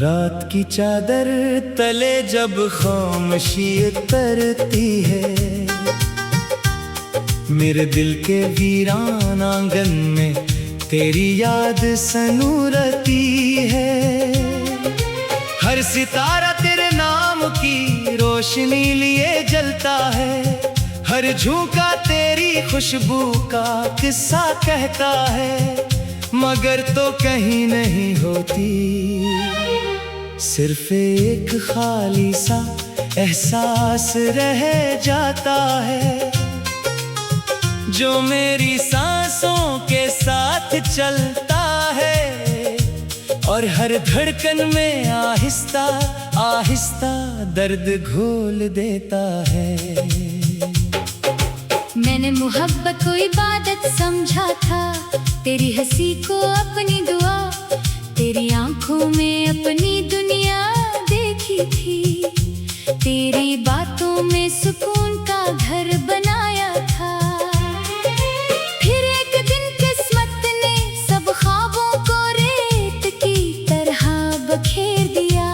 रात की चादर तले जब खामोशी तरती है, मेरे दिल के वीरान आंगन में तेरी याद सनूरती है। हर सितारा तेरे नाम की रोशनी लिए जलता है, हर झोंका तेरी खुशबू का किस्सा कहता है, मगर तो कहीं नहीं होती, सिर्फ एक खाली सा एहसास रह जाता है, जो मेरी सांसों के साथ चलता है और हर धड़कन में आहिस्ता आहिस्ता दर्द घोल देता है। मैंने मोहब्बत को इबादत समझा था, तेरी हंसी को अपनी दुआ, तेरी आंखों में अपनी दुनिया देखी थी, तेरी बातों में सुकून का घर बनाया था। फिर एक दिन किस्मत ने सब ख्वाबों को रेत की तरह बखेर दिया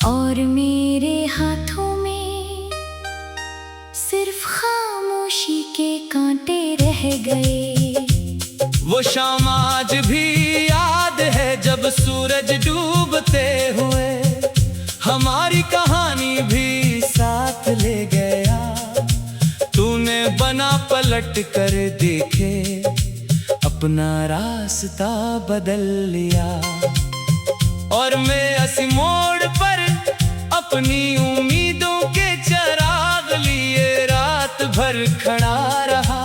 और मेरे हाथों में सिर्फ खामोशी के कांटे रह गए। वो शाम आज भी याद है जब सूरज डूबते हुए हमारी कहानी भी साथ ले गया। तूने बना पलट कर देखे, अपना रास्ता बदल लिया और मैं इसी मोड़ पर अपनी उम्मीदों के चिराग लिए रात भर खड़ा रहा,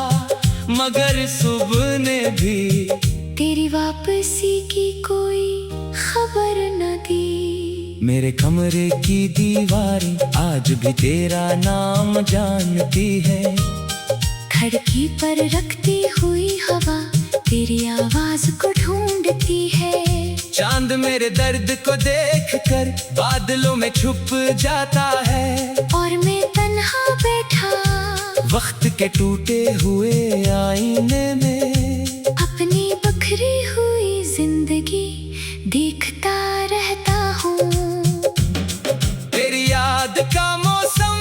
मगर सुबह ने भी तेरी वापसी की कोई खबर न दी। मेरे कमरे की दीवारें आज भी तेरा नाम जानती है, खिड़की पर रखती हुई हवा तेरी आवाज को ढूंढती है। चांद मेरे दर्द को देखकर बादलों में छुप जाता है और मैं तन्हा बैठा वक्त के टूटे हुए आईने में अपनी बखरी हुई जिंदगी देखता रहता हूँ। तेरी याद का मौसम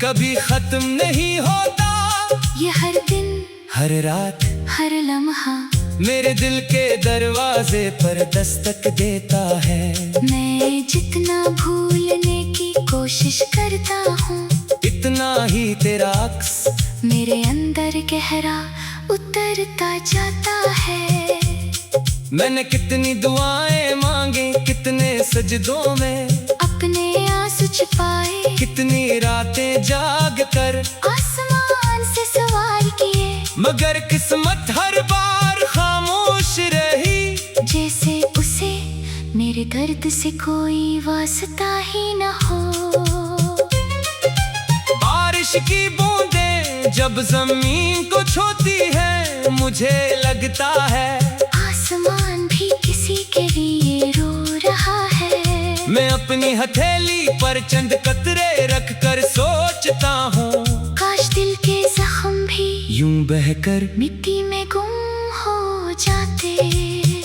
कभी खत्म नहीं होता, ये हर दिन हर रात हर लम्हा मेरे दिल के दरवाजे पर दस्तक देता है। मैं जितना भूलने की कोशिश करता हूँ, इतना ही तेरा अक्स मेरे अंदर गहरा उतरता जाता है। मैंने कितनी दुआएं मांगी, कितने सजदों में अपने आंसू छिपाए, कितनी रातें जाग कर आसमान से सवाल किए, मगर किस्मत हर बार खामोश रही, जैसे उसे मेरे दर्द से कोई वास्ता ही न हो। बारिश की बूंदें जब जमीन को छूती है, मुझे लगता है आसमान भी किसी के लिए रो रहा है। मैं अपनी हथेली पर चंद कतरे रख कर सोचता हूँ, काश दिल के जख्म भी यूं बहकर मिट्टी में गुम हो जाते।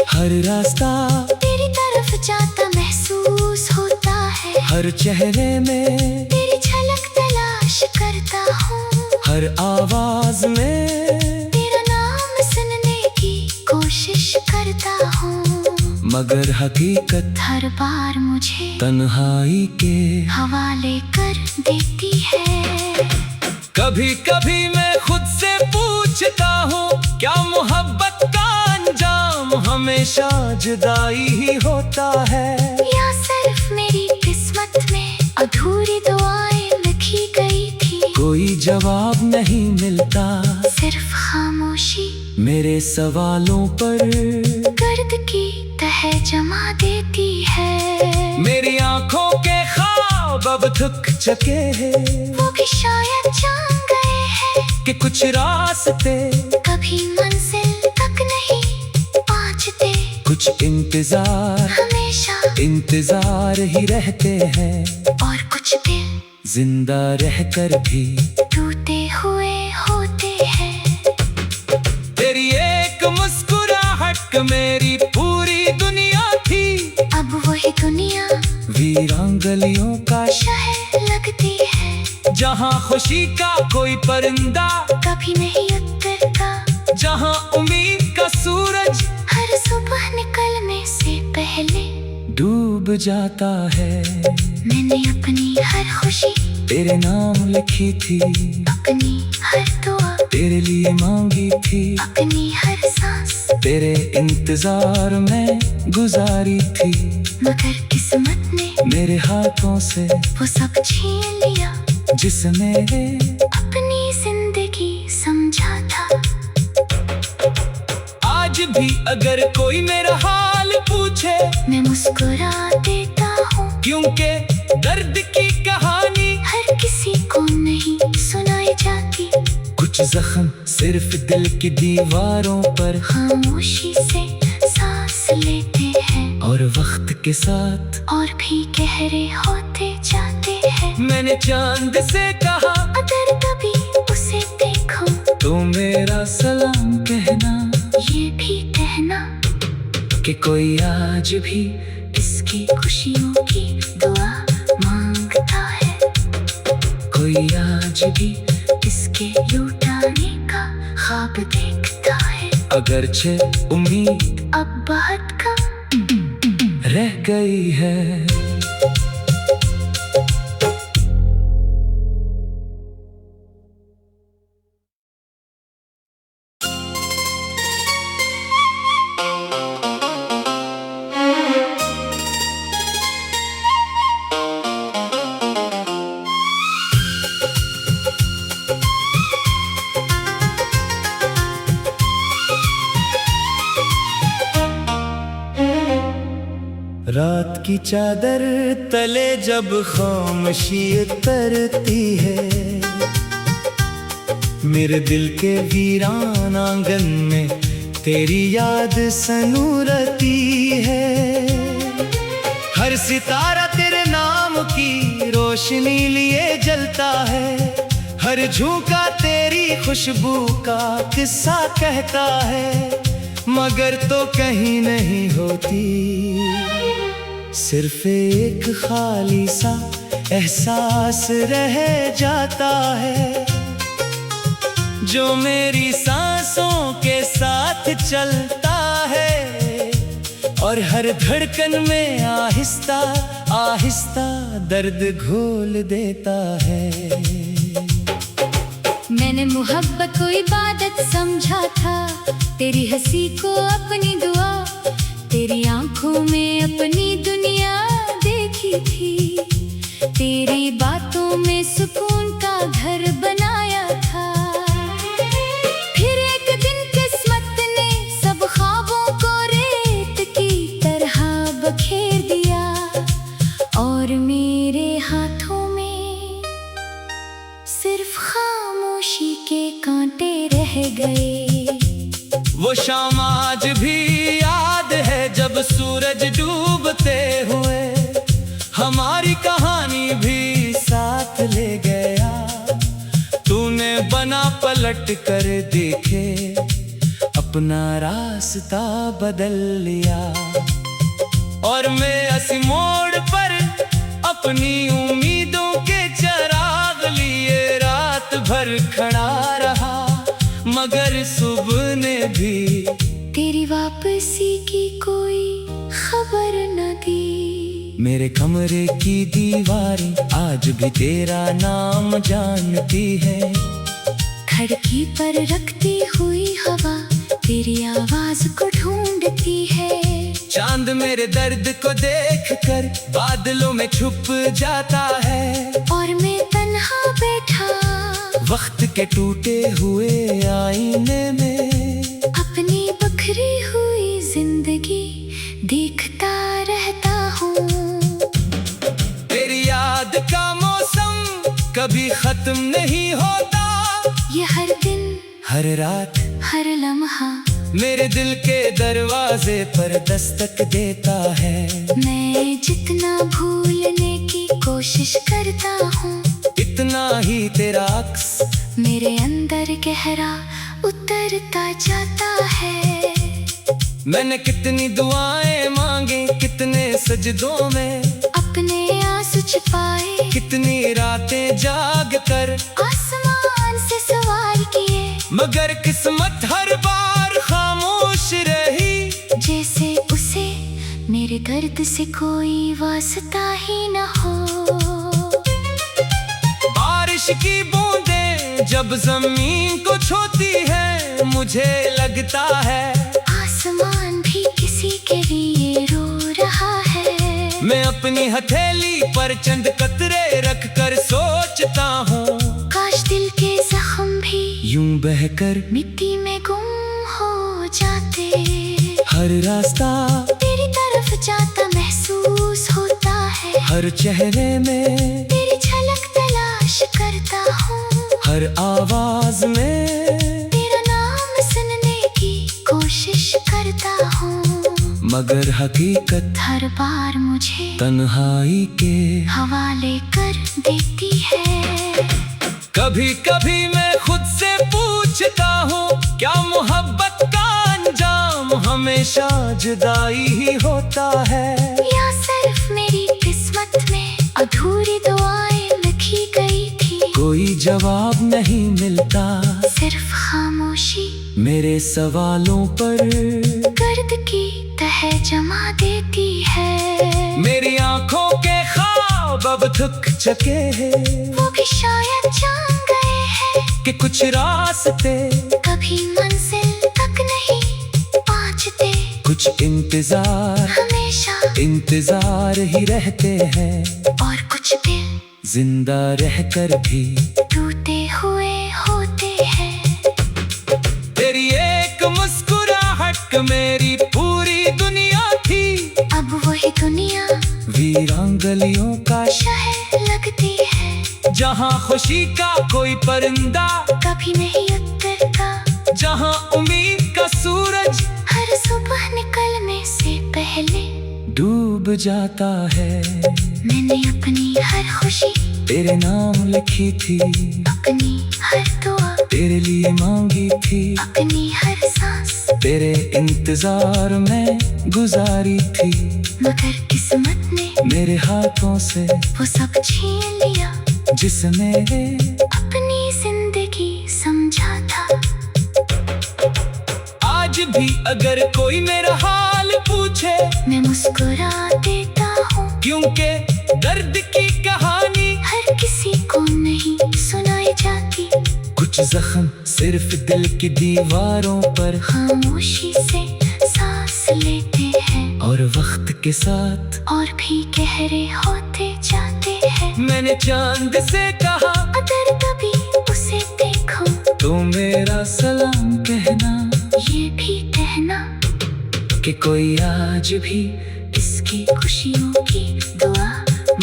हर रास्ता तेरी तरफ जाता महसूस होता है, हर चेहरे में तेरी झलक तलाश करता हूँ, हर आवाज में तेरा नाम सुनने की कोशिश करता हूँ, मगर हकीकत हर बार मुझे तन्हाई के हवाले कर देती है। कभी कभी मैं खुद से पूछता हूँ, क्या मोहब्बत का अंजाम हमेशा जुदाई ही होता है, या सिर्फ मेरी किस्मत में अधूरी दुआएं लिखी गई थी। कोई जवाब नहीं मिलता, सिर्फ खामोशी मेरे सवालों पर गर्द की तह जमा देती है। मेरी आंखों के ख्वाब अब थक चुके हैं, वो भी शायद जान गए हैं कि कुछ रास्ते कभी मंजिल तक नहीं पहुंचते, कुछ इंतजार हमेशा इंतजार ही रहते हैं, और कुछ दिल जिंदा रहकर भी टूटे हुए होते हैं। तेरी एक मुस्कुराहट मेरी पूरी दुनिया थी, अब वही दुनिया वीरान गलियों का शहर लगती है, जहाँ खुशी का कोई परिंदा कभी नहीं उतरता, जहाँ उम्मीद का सूरज हर सुबह निकलने से पहले डूब जाता है। मैंने अपनी हर खुशी तेरे नाम लिखी थी, अपनी हर दुआ तेरे लिए मांगी थी, अपनी हर सांस तेरे इंतजार में गुजारी थी। मगर किस्मत ने मेरे हाथों से वो सब छीन लिया, जिसने अपनी जिंदगी समझा था। आज भी अगर कोई मेरा हाल पूछे, मैं मुस्कुरा देता हूँ, क्योंकि दर्द की कहानी हर किसी को नहीं सुनाई जाती। कुछ जख्म सिर्फ दिल की दीवारों पर खामोशी से सांस लेते हैं, और वक्त के साथ और भी गहरे होते जाते हैं। मैंने चांद से कहा, अगर कभी उसे देखो तो मेरा सलाम कहना, ये भी कहना कि कोई आज भी इसकी खुशियों की दुआ मांगता है, कोई आज भी इसके लौटाने का ख्वाब देखता है। अगरचे उम्मीद अब बहुत कम रह गई है। रात की चादर तले जब खामोशी तरती है, मेरे दिल के वीरान आंगन में तेरी याद सनूरती है। हर सितारा तेरे नाम की रोशनी लिए जलता है, हर झोंका तेरी खुशबू का किस्सा कहता है। मगर तो कहीं नहीं होती, सिर्फ एक खाली सा एहसास रह जाता है, जो मेरी सांसों के साथ चलता है, और हर धड़कन में आहिस्ता आहिस्ता दर्द घोल देता है। मैंने मोहब्बत को इबादत समझा था, तेरी हंसी को अपनी दुआ, तेरी आंखों में अपनी दुनिया देखी थी, तेरी बातों में सुकून का घर बनाया था। फिर एक दिन किस्मत ने सब ख्वाबों को रेत की तरह बखेर दिया, और मेरे हाथों में सिर्फ खामोशी के कांटे रह गए। वो शाम आज भी याद है, जब सूरज डूबते हुए हमारी कहानी भी साथ ले गया। तूने बना पलट कर देखे, अपना रास्ता बदल लिया, और मैं इसी मोड़ पर अपनी उम्मीदों के चिराग लिए रात भर खड़ा रहा। मगर सुबह ने भी तेरी वापसी की कोई खबर न दी। मेरे कमरे की दीवारें आज भी तेरा नाम जानती है, खिड़की पर रखती हुई हवा तेरी आवाज को ढूंढती है। चांद मेरे दर्द को देखकर बादलों में छुप जाता है, और मैं तन्हा बैठा वक्त के टूटे हुए आईने में अपनी बखरी हुई जिंदगी देखता रहता हूँ। तेरी याद का मौसम कभी खत्म नहीं होता, ये हर दिन हर रात हर लम्हा मेरे दिल के दरवाजे पर दस्तक देता है। मैं जितना भूलने की कोशिश करता हूँ, इतना ही तेरा अक्स मेरे अंदर गहरा उतरता जाता है। मैंने कितनी दुआएं मांगी, कितने सजदों में अपने आंसू छिपाए, कितनी रातें जाग कर आसमान से सवार किए, मगर किस्मत हर बार खामोश रही। जैसे उसे मेरे दर्द से कोई वास्ता ही न हो। बारिश की बूंदें जब जमीन को छूती है, मुझे लगता है आसमान भी किसी के लिए रो रहा है। मैं अपनी हथेली पर चंद कतरे रख कर सोचता हूँ, काश दिल के जख्म भी यूं बहकर मिट्टी में गुम हो जाते। हर रास्ता तेरी तरफ जाता महसूस होता है, हर चेहरे में तेरी झलक तलाश करता हूँ, हर आवाज में तेरा नाम सुनने की कोशिश करता हूँ। मगर हकीकत हर बार मुझे तन्हाई के हवाले कर देती है। कभी कभी मैं खुद से पूछता हूँ, क्या मोहब्बत का अंजाम हमेशा जुदाई ही होता है, या सिर्फ मेरी किस्मत में अधूरी दुआएं लिखी गई थी। कोई जवाब नहीं मिलता, सिर्फ खामोशी मेरे सवालों पर गर्द की तह जमा देती है। मेरी आंखों के ख्वाब अब थक चुके हैं, वो भी शायद जान गए हैं कि कुछ रास्ते कभी मंजिल तक नहीं पहुंचते। कुछ इंतजार हमेशा इंतजार ही रहते हैं, और कुछ दिल जिंदा रहकर भी टूटे हुए होते हैं। तेरी एक मुस्कुराहट मेरी पूरी दुनिया थी, अब वही दुनिया वीरान गलियों का शहर लगती है, जहाँ खुशी का कोई परिंदा कभी नहीं उतरता, जहाँ उम्मीद का सूरज हर सुबह निकलने से पहले डूब जाता है। मैंने अपनी हर खुशी तेरे नाम लिखी थी, अपनी हर दुआ तेरे लिए मांगी थी, अपनी हर सांस तेरे इंतजार में गुजारी थी, मगर किस्मत ने मेरे हाथों से वो सब छीन लिया, जिसने अपनी जिंदगी समझा था। आज भी अगर कोई मेरा हाल पूछे, मैं मुस्कुरा देता हूँ, क्योंकि दर्द की कहानी हर किसी को नहीं सुनाई जाती। कुछ जख्म सिर्फ दिल की दीवारों पर खामोशी से सांस लेते हैं, और वक्त के साथ और भी गहरे होते जाते हैं। मैंने चांद से कहा, अगर कभी उसे देखो तो मेरा सलाम कहना, ये भी कहना कि कोई आज भी इसकी खुशियों की दुआ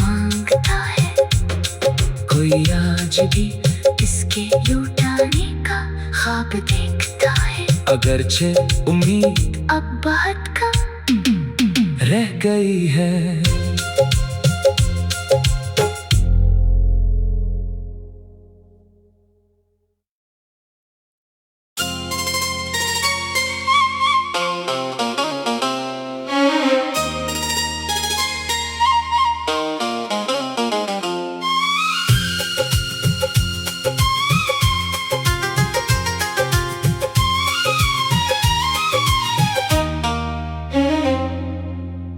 मांगता है, कोई आज भी इसके लौटाने का ख्वाब देखता है। अगरचे उम्मीद अब बहुत कम रह गई है।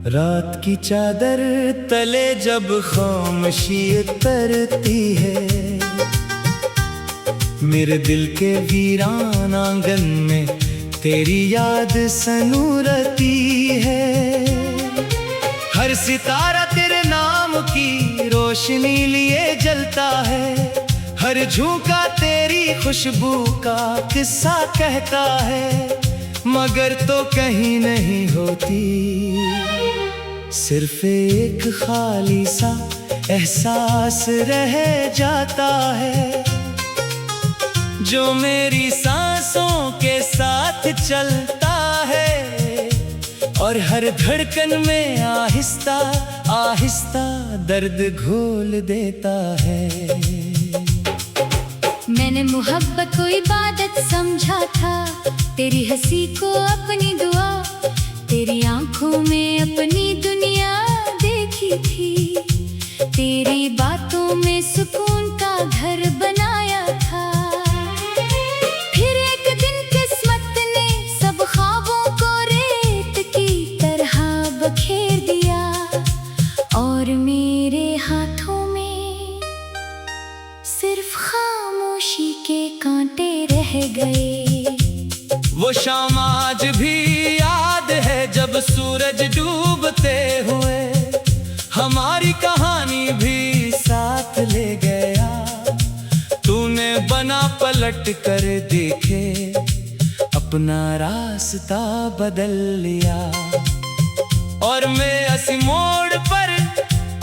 रात की चादर तले जब खामोशी तरती है, मेरे दिल के वीरान आंगन में तेरी याद सनूरती है। हर सितारा तेरे नाम की रोशनी लिए जलता है, हर झोंका तेरी खुशबू का किस्सा कहता है, मगर तो कहीं नहीं होती, सिर्फ एक खाली सा एहसास रह जाता है, जो मेरी सांसों के साथ चलता है, और हर धड़कन में आहिस्ता आहिस्ता दर्द घोल देता है। मैंने मोहब्बत को इबादत समझा था, तेरी हंसी को अपनी दुआ, शाम आज भी याद है जब सूरज डूबते हुए हमारी कहानी भी साथ ले गया। तूने बना पलट कर देखे, अपना रास्ता बदल लिया। और मैं इसी मोड़ पर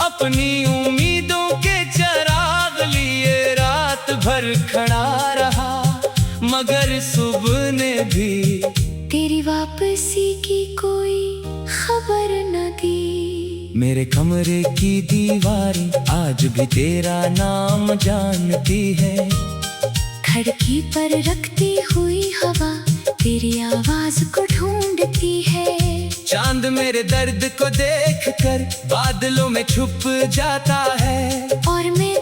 अपनी उम्मीदों के चिराग लिए रात भर खड़ा रहा, मगर सुबह ने भी तेरी वापसी की कोई खबर न दी। मेरे कमरे की दीवारें आज भी तेरा नाम जानती है। खिड़की पर रखती हुई हवा तेरी आवाज को ढूंढती है। चांद मेरे दर्द को देखकर बादलों में छुप जाता है। और मैं